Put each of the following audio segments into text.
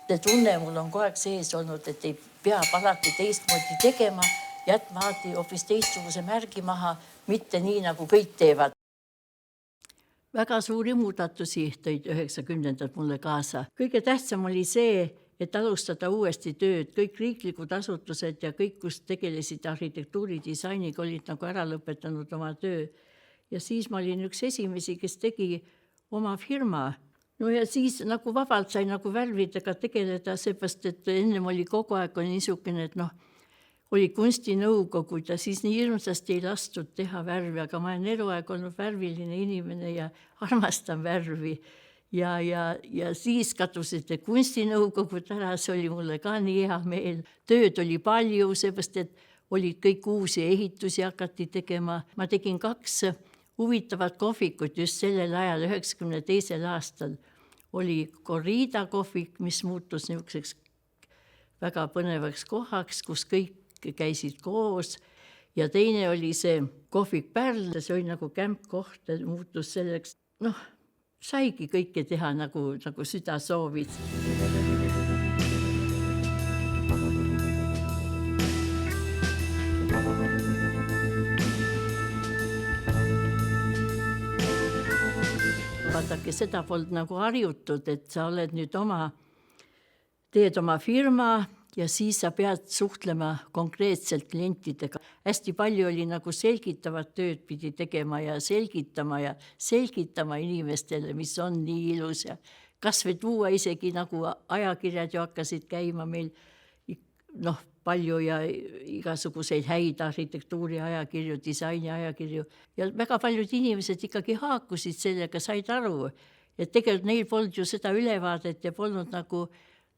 tunne mul on kogu aeg sees olnud, et ei pea alati teistmoodi tegema, jätma alati hoopis teistsuguse märgi maha, mitte nii, nagu kõik teevad. Väga suuri muudatusi tõid 90-ndad mulle kaasa. Kõige tähtsam oli see, et alustada uuesti tööd. Kõik riiklikud asutused ja kõik, kus tegelesid arhitektuuridisainiga, olid nagu ära lõpetanud oma töö. Ja siis ma olin üks esimesi, kes tegi oma firma. No ja siis nagu vabalt sai nagu värvidega tegeleda, seepärast, et ennem oli kogu aeg niisugune, et oli kunstinõukogud ja siis nii hirmsasti ei lastud teha värvi, aga ma olen eluaeg olnud värviline inimene ja armastan värvi. Ja siis kadusid kunstinõukogud ära, see oli mulle ka nii hea meel. Tööd oli palju, seepärast, et olid kõik uusi ehitusi hakati tegema. Ma tegin 2 huvitavat kohvikut just sellel ajal, 92. aastal. Oli Corrida kohvik, mis muutus niisuguseks väga põnevaks kohaks, kus kõik käisid koos. Ja teine oli see kohvik Pärl, see oli nagu kämpkoht, muutus selleks. Saigi kõike teha nagu süda soovis. Vaadake, seda polnud nagu harjutud, et sa oled nüüd teed oma firma ja siis sa pead suhtlema konkreetselt klientidega. Hästi palju oli nagu selgitavat tööd pidi tegema ja selgitama inimestele, mis on nii ilus ja kas või tuua isegi nagu ajakirjad ju hakkasid käima meil palju ja igasuguseid häid arhitektuuri ajakirju, disaini ajakirju ja väga paljud inimesed ikkagi haakusid sellega, said aru, et tegelikult neil polnud ju seda ülevaadet ja polnud nagu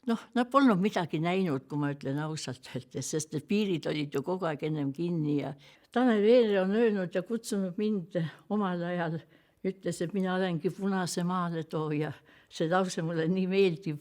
nad polnud midagi näinud, kui ma ütlen ausalt öeldes, sest need piirid olid ju kogu aeg ennem kinni ja Tanel Veere on öelnud ja kutsunud mind omal ajal, ütles, et mina olengi punase maaletooja. See lause mulle nii meeldib,